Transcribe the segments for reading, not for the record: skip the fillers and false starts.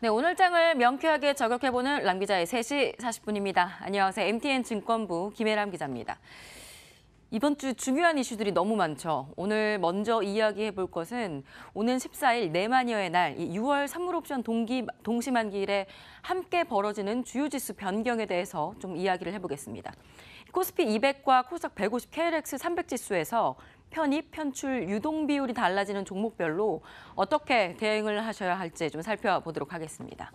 네, 오늘 장을 명쾌하게 저격해보는 람 기자의 3시 40분입니다. 안녕하세요. MTN 증권부 김혜람 기자입니다. 이번 주 중요한 이슈들이 너무 많죠. 오늘 먼저 이야기해볼 것은 오는 14일 네마니어의 날, 6월 선물옵션 동시만기일에 함께 벌어지는 주요 지수 변경에 대해서 좀 이야기를 해보겠습니다. 코스피 200과 코스닥 150 KLX 300 지수에서 편입, 편출, 유동 비율이 달라지는 종목별로 어떻게 대응을 하셔야 할지 좀 살펴보도록 하겠습니다.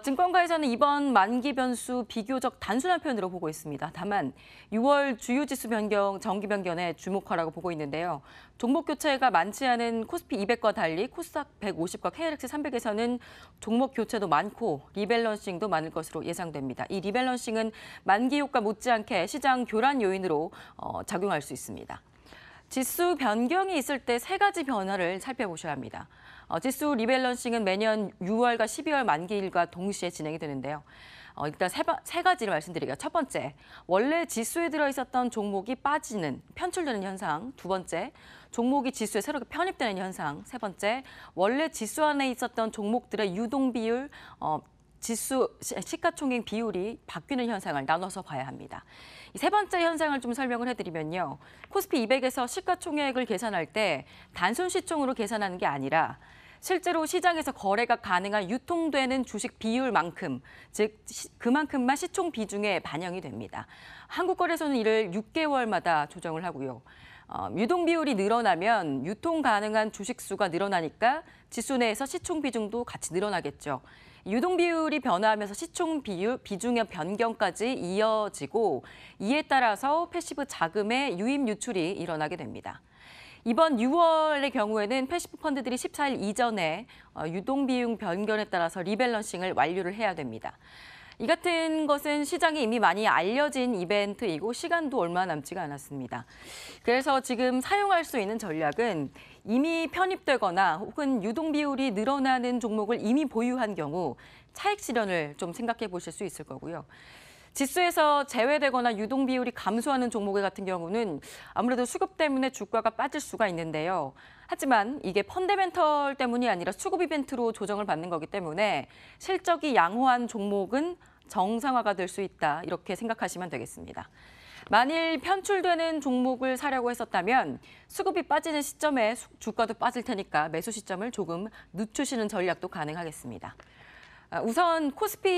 증권가에서는 이번 만기 변수 비교적 단순한 편으로 보고 있습니다. 다만 6월 주요 지수 변경, 정기 변경에 주목하라고 보고 있는데요. 종목 교체가 많지 않은 코스피 200과 달리 코스닥 150과 KLX 300에서는 종목 교체도 많고 리밸런싱도 많을 것으로 예상됩니다. 이 리밸런싱은 만기 효과 못지않게 시장 교란 요인으로 작용할 수 있습니다. 지수 변경이 있을 때 3가지 변화를 살펴보셔야 합니다. 지수 리밸런싱은 매년 6월과 12월 만기일과 동시에 진행이 되는데요. 일단 세 가지를 말씀드릴게요. 첫 번째, 원래 지수에 들어있었던 종목이 빠지는, 편출되는 현상. 두 번째, 종목이 지수에 새롭게 편입되는 현상. 세 번째, 원래 지수 안에 있었던 종목들의 유동 비율, 지수 시가총액 비율이 바뀌는 현상을 나눠서 봐야 합니다. 이 세 번째 현상을 좀 설명을 해드리면요. 코스피 200에서 시가총액을 계산할 때 단순 시총으로 계산하는 게 아니라 실제로 시장에서 거래가 가능한 유통되는 주식 비율만큼, 즉 그만큼만 시총 비중에 반영이 됩니다. 한국거래소는 이를 6개월마다 조정을 하고요. 유동 비율이 늘어나면 유통 가능한 주식 수가 늘어나니까 지수 내에서 시총 비중도 같이 늘어나겠죠. 유동 비율이 변화하면서 시총 비중의 변경까지 이어지고 이에 따라서 패시브 자금의 유입 유출이 일어나게 됩니다. 이번 6월의 경우에는 패시브 펀드들이 14일 이전에 유동 비율 변경에 따라서 리밸런싱을 완료를 해야 됩니다. 이 같은 것은 시장에 이미 많이 알려진 이벤트이고 시간도 얼마 남지가 않았습니다. 그래서 지금 사용할 수 있는 전략은 이미 편입되거나 혹은 유동 비율이 늘어나는 종목을 이미 보유한 경우 차익 실현을 좀 생각해 보실 수 있을 거고요. 지수에서 제외되거나 유동 비율이 감소하는 종목 같은 경우는 아무래도 수급 때문에 주가가 빠질 수가 있는데요. 하지만 이게 펀더멘털 때문이 아니라 수급 이벤트로 조정을 받는 거기 때문에 실적이 양호한 종목은 정상화가 될 수 있다. 이렇게 생각하시면 되겠습니다. 만일 편출되는 종목을 사려고 했었다면 수급이 빠지는 시점에 주가도 빠질 테니까 매수 시점을 조금 늦추시는 전략도 가능하겠습니다. 우선 코스피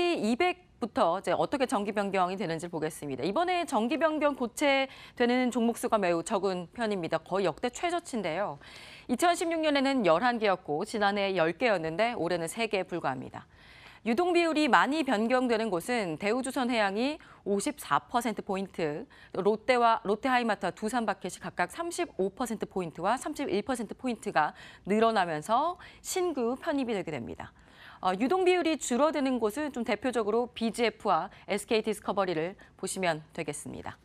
200부터 이제 어떻게 정기 변경이 되는지 보겠습니다. 이번에 정기 변경 고체되는 종목 수가 매우 적은 편입니다. 거의 역대 최저치인데요. 2016년에는 11개였고 지난해 10개였는데 올해는 3개에 불과합니다. 유동 비율이 많이 변경되는 곳은 대우조선해양이 54%포인트, 롯데하이마트와 두산마켓이 각각 35%포인트와 31%포인트가 늘어나면서 신규 편입이 되게 됩니다. 유동 비율이 줄어드는 곳은 좀 대표적으로 BGF와 SK디스커버리를 보시면 되겠습니다.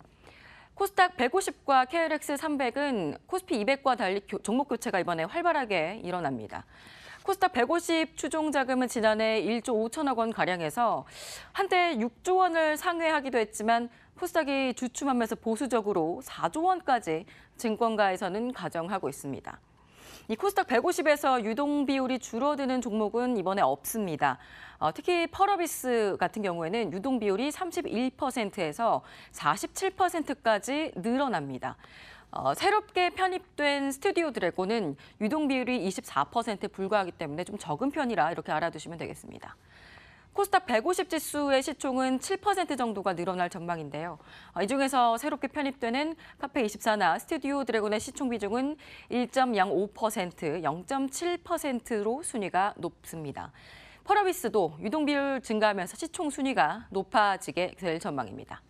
코스닥 150과 KLX 300은 코스피 200과 달리 종목 교체가 이번에 활발하게 일어납니다. 코스닥 150 추종 자금은 지난해 1조 5천억 원 가량해서 한때 6조 원을 상회하기도 했지만 코스닥이 주춤하면서 보수적으로 4조 원까지 증권가에서는 가정하고 있습니다. 이 코스닥 150에서 유동 비율이 줄어드는 종목은 이번에 없습니다. 특히 펄어비스 같은 경우에는 유동 비율이 31%에서 47%까지 늘어납니다. 새롭게 편입된 스튜디오 드래곤은 유동 비율이 24%에 불과하기 때문에 좀 적은 편이라 이렇게 알아두시면 되겠습니다. 코스닥 150 지수의 시총은 7% 정도가 늘어날 전망인데요. 이 중에서 새롭게 편입되는 카페24나 스튜디오 드래곤의 시총 비중은 1.05%, 0.7%로 순위가 높습니다. 펄어비스도 유동 비율 증가하면서 시총 순위가 높아지게 될 전망입니다.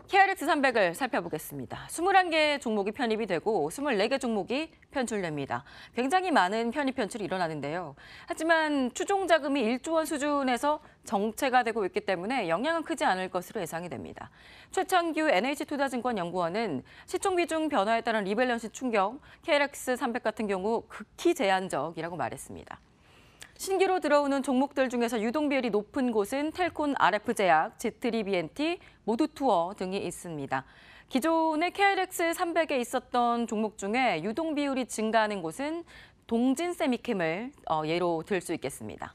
KRX 300을 살펴보겠습니다. 21개 종목이 편입이 되고 24개 종목이 편출됩니다. 굉장히 많은 편입 편출이 일어나는데요. 하지만 추종 자금이 1조 원 수준에서 정체가 되고 있기 때문에 영향은 크지 않을 것으로 예상이 됩니다. 최창규 NH투자증권 연구원은 시총 비중 변화에 따른 리밸런스 충격, KRX 300 같은 경우 극히 제한적이라고 말했습니다. 신규로 들어오는 종목들 중에서 유동 비율이 높은 곳은 텔콘 RF제약, 지트리비엔티, 모두투어 등이 있습니다. 기존의 KRX 300에 있었던 종목 중에 유동 비율이 증가하는 곳은 동진세미캠을 예로 들 수 있겠습니다.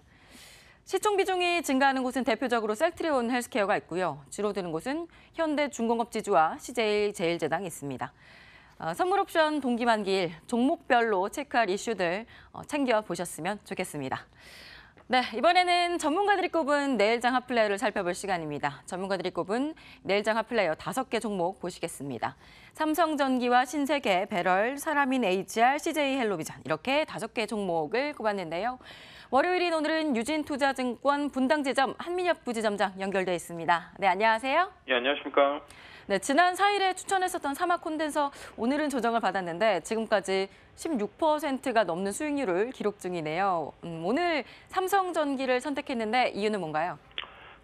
시총 비중이 증가하는 곳은 대표적으로 셀트리온 헬스케어가 있고요. 줄어드는 곳은 현대중공업지주와 CJ제일제당이 있습니다. 선물 옵션 동기 만기일 종목별로 체크할 이슈들 챙겨보셨으면 좋겠습니다. 네, 이번에는 전문가들이 꼽은 내일장 핫플레이어를 살펴볼 시간입니다. 전문가들이 꼽은 내일장 핫플레이어 5개 종목 보시겠습니다. 삼성전기와 신세계, 배럴, 사라민 HR, CJ헬로비전 이렇게 5개 종목을 꼽았는데요. 월요일인 오늘은 유진투자증권 분당지점 한민혁 부지점장 연결돼 있습니다. 네, 안녕하세요. 예, 안녕하십니까. 네, 지난 4일에 추천했었던 사막 콘덴서 오늘은 조정을 받았는데 지금까지 16%가 넘는 수익률을 기록 중이네요. 오늘 삼성전기를 선택했는데 이유는 뭔가요?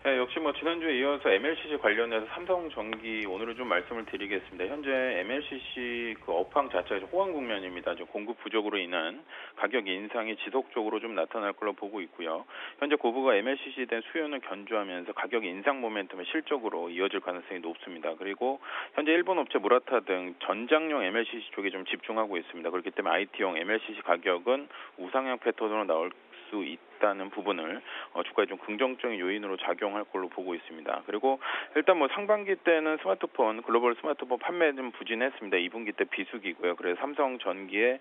네, 역시 지난주에 이어서 MLCC 관련해서 삼성전기 오늘은 좀 말씀을 드리겠습니다. 현재 MLCC 업황 자체가 호황 국면입니다. 공급 부족으로 인한 가격 인상이 지속적으로 좀 나타날 걸로 보고 있고요. 현재 고부가 MLCC에 대한 수요는 견조하면서 가격 인상 모멘텀이 실적으로 이어질 가능성이 높습니다. 그리고 현재 일본 업체 무라타 등 전장용 MLCC 쪽에 좀 집중하고 있습니다. 그렇기 때문에 IT용 MLCC 가격은 우상향 패턴으로 나올 수 있다는 부분을 주가에 좀 긍정적인 요인으로 작용할 걸로 보고 있습니다. 그리고 일단 상반기 때는 스마트폰, 글로벌 스마트폰 판매 좀 부진했습니다. 2분기 때 비수기고요. 그래서 삼성전기의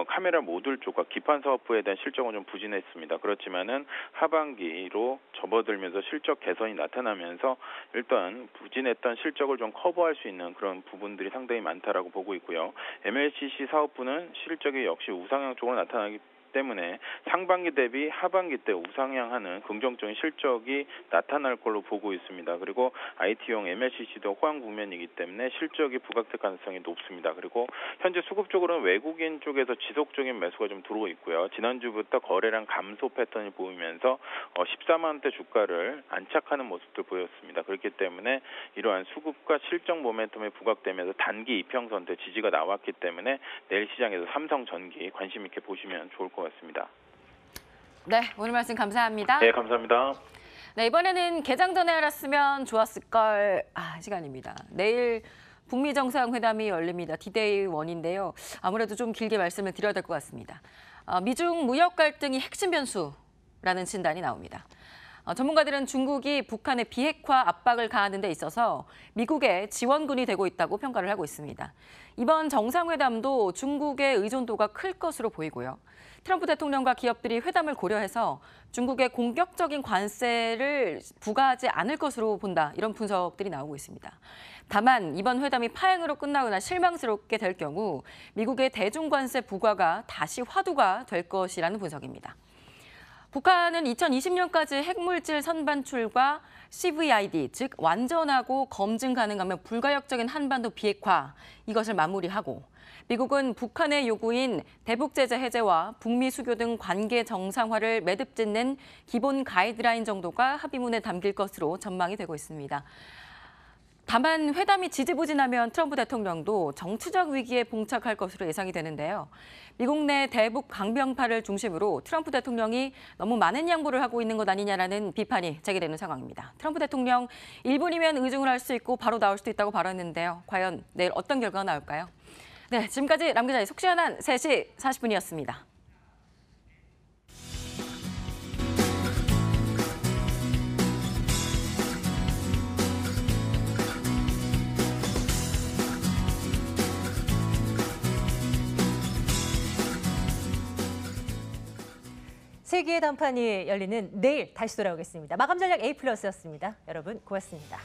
카메라 모듈 쪽과 기판 사업부에 대한 실적은 좀 부진했습니다. 그렇지만은 하반기로 접어들면서 실적 개선이 나타나면서 일단 부진했던 실적을 좀 커버할 수 있는 그런 부분들이 상당히 많다라고 보고 있고요. MLCC 사업부는 실적이 역시 우상향 쪽으로 나타나기 때문에 상반기 대비 하반기 때 우상향하는 긍정적인 실적이 나타날 걸로 보고 있습니다. 그리고 IT용 MLCC도 호황 국면이기 때문에 실적이 부각될 가능성이 높습니다. 그리고 현재 수급적으로는 외국인 쪽에서 지속적인 매수가 좀 들어오고 있고요. 지난주부터 거래량 감소 패턴이 보이면서 14만 원대 주가를 안착하는 모습도 보였습니다. 그렇기 때문에 이러한 수급과 실적 모멘텀에 부각되면서 단기 이평선대 지지가 나왔기 때문에 내일 시장에서 삼성전기 관심 있게 보시면 좋을 것 같습니다. 네, 오늘 말씀 감사합니다. 네, 감사합니다. 네, 이번에는 개장 전에 알았으면 좋았을걸 시간입니다. 내일 북미 정상회담이 열립니다. D-Day 1인데요. 아무래도 좀 길게 말씀을 드려야 될 것 같습니다. 미중 무역 갈등이 핵심 변수라는 진단이 나옵니다. 전문가들은 중국이 북한의 비핵화 압박을 가하는 데 있어서 미국의 지원군이 되고 있다고 평가를 하고 있습니다. 이번 정상회담도 중국의 의존도가 클 것으로 보이고요. 트럼프 대통령과 기업들이 회담을 고려해서 중국의 공격적인 관세를 부과하지 않을 것으로 본다. 이런 분석들이 나오고 있습니다. 다만 이번 회담이 파행으로 끝나거나 실망스럽게 될 경우 미국의 대중관세 부과가 다시 화두가 될 것이라는 분석입니다. 북한은 2020년까지 핵물질 선반출과 CVID, 즉 완전하고 검증 가능하면 불가역적인 한반도 비핵화, 이것을 마무리하고 미국은 북한의 요구인 대북 제재 해제와 북미 수교 등 관계 정상화를 매듭 짓는 기본 가이드라인 정도가 합의문에 담길 것으로 전망이 되고 있습니다. 다만 회담이 지지부진하면 트럼프 대통령도 정치적 위기에 봉착할 것으로 예상이 되는데요. 미국 내 대북 강경파를 중심으로 트럼프 대통령이 너무 많은 양보를 하고 있는 것 아니냐라는 비판이 제기되는 상황입니다. 트럼프 대통령 1분이면 의중을 할 수 있고 바로 나올 수도 있다고 발언했는데요. 과연 내일 어떤 결과가 나올까요? 네, 지금까지 람 기자의 속 시원한 3시 40분이었습니다. 세계의 단판이 열리는 내일 다시 돌아오겠습니다. 마감 전략 A+였습니다. 여러분 고맙습니다.